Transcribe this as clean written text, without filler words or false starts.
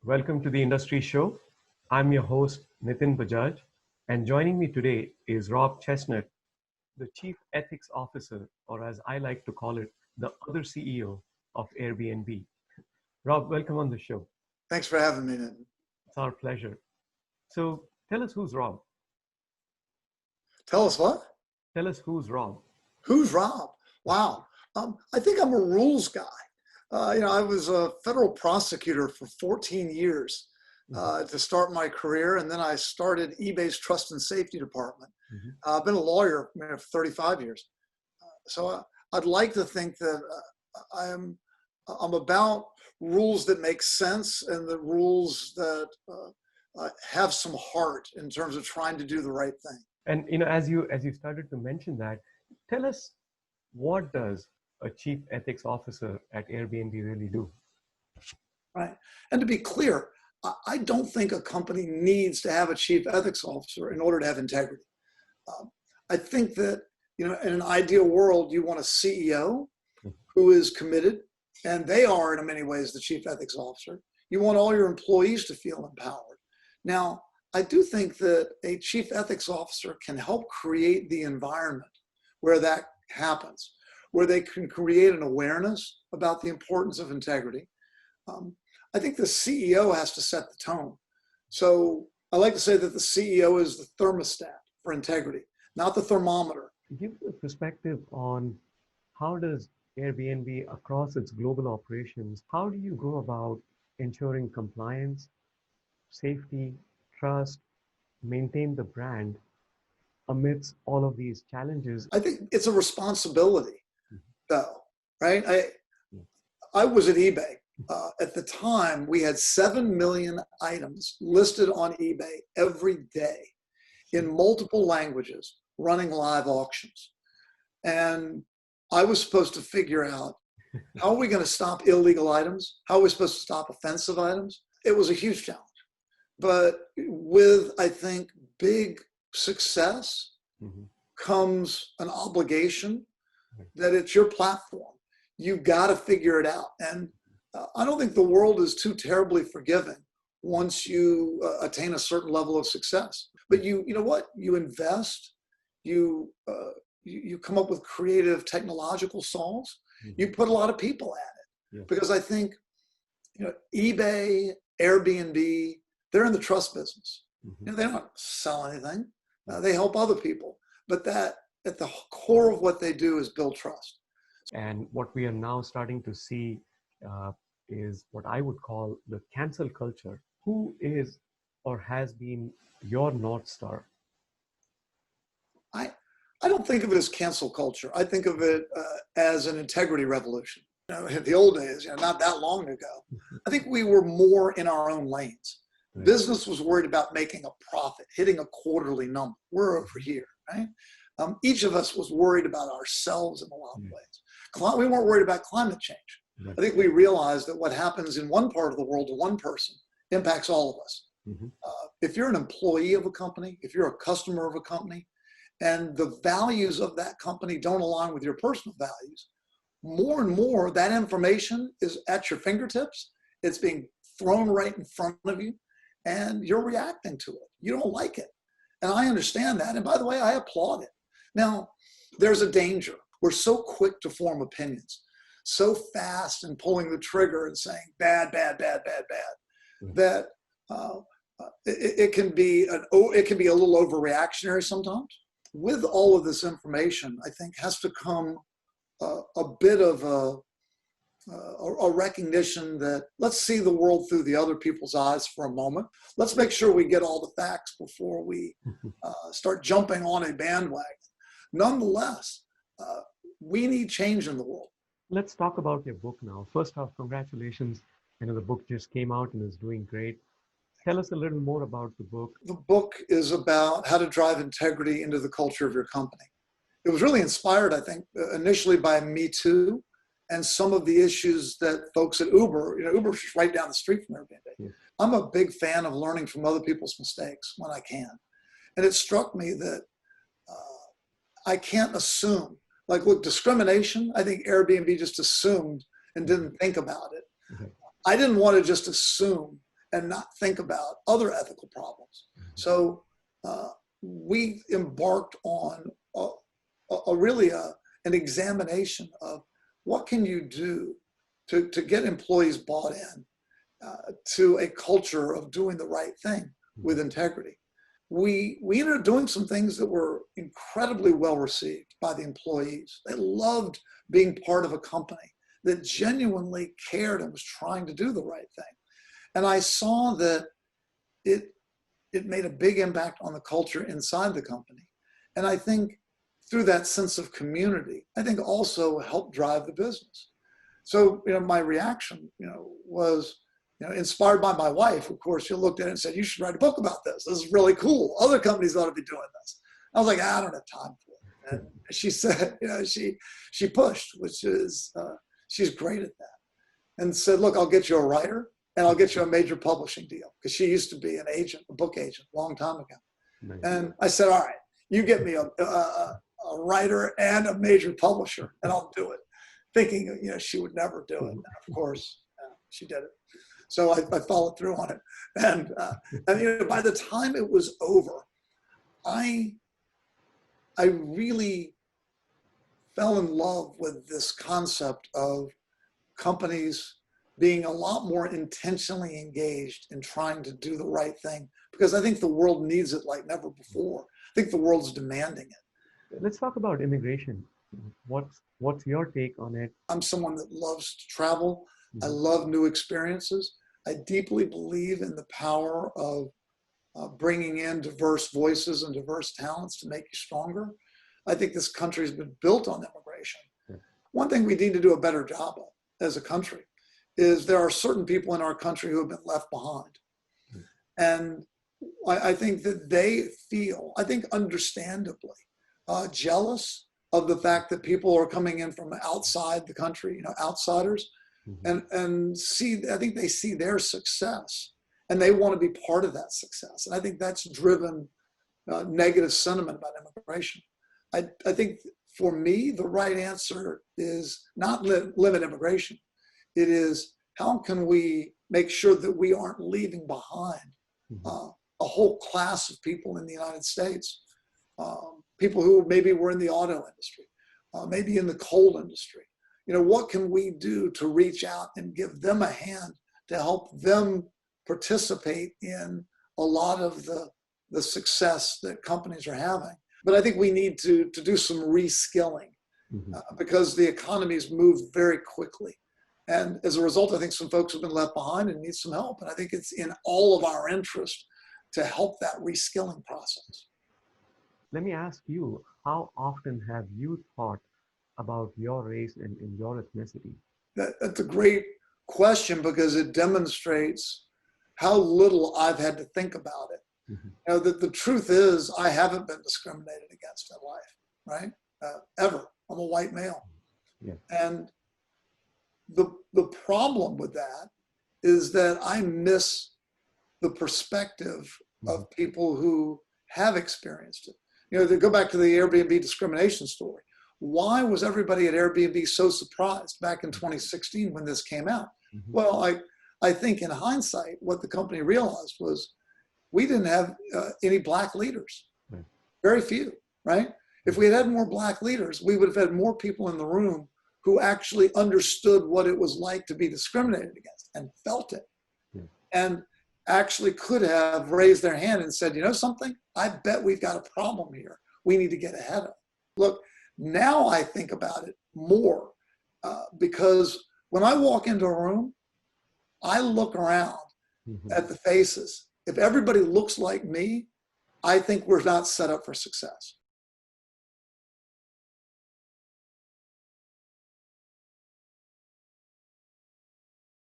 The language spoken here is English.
Welcome to the Industry Show. I'm your host, Nitin Bajaj, and joining me today is Rob Chesnut, the Chief Ethics Officer, or as I like to call it, the other CEO of Airbnb. Rob, welcome on the show. Thanks for having me, Nitin. It's our pleasure. So tell us who's Rob. Tell us what? Tell us who's Rob. Who's Rob? Wow. I think I'm a rules guy. I was a federal prosecutor for 14 years to start my career, and then I started eBay's Trust and Safety Department. I've been a lawyer for 35 years. So I'd like to think that I'm about rules that make sense and the rules that have some heart in terms of trying to do the right thing. And as you started to mention that, tell us, what does a chief ethics officer at Airbnb really do? Right. And to be clear, I don't think a company needs to have a chief ethics officer in order to have integrity. I think that, in an ideal world, you want a CEO who is committed, and they are in many ways the chief ethics officer. You want all your employees to feel empowered. Now, I do think that a chief ethics officer can help create the environment where that happens, where they can create an awareness about the importance of integrity. I think the CEO has to set the tone. So I like to say that the CEO is the thermostat for integrity, not the thermometer. Give a perspective on how does Airbnb, across its global operations, how do you go about ensuring compliance, safety, trust, maintain the brand amidst all of these challenges? I think it's a responsibility, though, right? I was at eBay. At the time, we had 7 million items listed on eBay every day in multiple languages, running live auctions. And I was supposed to figure out, how are we going to stop illegal items? How are we supposed to stop offensive items? It was a huge challenge. But with, I think, big success comes an obligation that it's your platform. You've got to figure it out. And I don't think the world is too terribly forgiving once you attain a certain level of success. But you know what? You invest, you come up with creative technological solves. You put a lot of people at it. Because I think, eBay, Airbnb, they're in the trust business. They don't sell anything. They help other people. But that at the core of what they do is build trust. And what we are now starting to see is what I would call the cancel culture. Who is or has been your North Star? I don't think of it as cancel culture. I think of it as an integrity revolution. In the old days, not that long ago, I think we were more in our own lanes. Business was worried about making a profit, hitting a quarterly number. We're over here, right? Each of us was worried about ourselves in a lot of ways. We weren't worried about climate change. I think we realized that what happens in one part of the world to one person impacts all of us. If you're an employee of a company, if you're a customer of a company, and the values of that company don't align with your personal values, more and more that information is at your fingertips. It's being thrown right in front of you, and you're reacting to it. You don't like it. And I understand that. And by the way, I applaud it. Now, there's a danger. We're so quick to form opinions, so fast in pulling the trigger and saying bad, bad, bad, bad, bad, that it can be a little overreactionary sometimes. With all of this information, I think has to come a bit of a recognition that let's see the world through the other people's eyes for a moment. Let's make sure we get all the facts before we start jumping on a bandwagon. Nonetheless, we need change in the world. Let's talk about your book now. First off, congratulations. The book just came out and is doing great. Tell us a little more about the book. The book is about how to drive integrity into the culture of your company. It was really inspired, I think, initially by Me Too and some of the issues that folks at Uber, Uber's right down the street from Airbnb. Yeah. I'm a big fan of learning from other people's mistakes when I can. And it struck me that I can't assume, like with discrimination, I think Airbnb just assumed and didn't think about it. I didn't want to just assume and not think about other ethical problems. So we embarked on an examination of what can you do to get employees bought in to a culture of doing the right thing with integrity. We ended up doing some things that were incredibly well received by the employees. They loved being part of a company that genuinely cared and was trying to do the right thing. And I saw that it made a big impact on the culture inside the company. And I think through that sense of community, I think also helped drive the business. So, my reaction, was, inspired by my wife. Of course, she looked at it and said, "You should write a book about this. This is really cool. Other companies ought to be doing this." I was like, "I don't have time for it." And she said, she pushed, which is, she's great at that, and said, "Look, I'll get you a writer and I'll get you a major publishing deal." Because she used to be an agent, a book agent, a long time ago. Nice. And I said, "All right, you get me a writer and a major publisher and I'll do it." Thinking, she would never do it. And of course, she did it. So I followed through on it. And by the time it was over, I really fell in love with this concept of companies being a lot more intentionally engaged in trying to do the right thing, because I think the world needs it like never before. I think the world's demanding it. Let's talk about immigration. What's your take on it? I'm someone that loves to travel. I love new experiences. I deeply believe in the power of bringing in diverse voices and diverse talents to make you stronger. I think this country has been built on immigration. Yeah. One thing we need to do a better job of as a country is there are certain people in our country who have been left behind. And I think that they feel, I think understandably, jealous of the fact that people are coming in from outside the country, outsiders, and I think they see their success and they want to be part of that success. And I think that's driven negative sentiment about immigration. I think for me, the right answer is not limit immigration. It is, how can we make sure that we aren't leaving behind a whole class of people in the United States, people who maybe were in the auto industry, maybe in the coal industry. What can we do to reach out and give them a hand to help them participate in a lot of the success that companies are having? But I think we need to do some reskilling because the economy's moved very quickly. And as a result, I think some folks have been left behind and need some help. And I think it's in all of our interest to help that reskilling process. Let me ask you, how often have you thought about your race and your ethnicity? That's a great question because it demonstrates how little I've had to think about it. The truth is, I haven't been discriminated against in life, right? Ever. I'm a white male. Yeah. And the problem with that is that I miss the perspective of people who have experienced it. To go back to the Airbnb discrimination story. Why was everybody at Airbnb so surprised back in 2016 when this came out? Well, I think in hindsight, what the company realized was we didn't have any Black leaders, very few, right? If we had had more Black leaders, we would have had more people in the room who actually understood what it was like to be discriminated against and felt it. And actually could have raised their hand and said, something, I bet we've got a problem here. We need to get ahead of it. Look, now I think about it more because when I walk into a room, I look around at the faces. If everybody looks like me, I think we're not set up for success.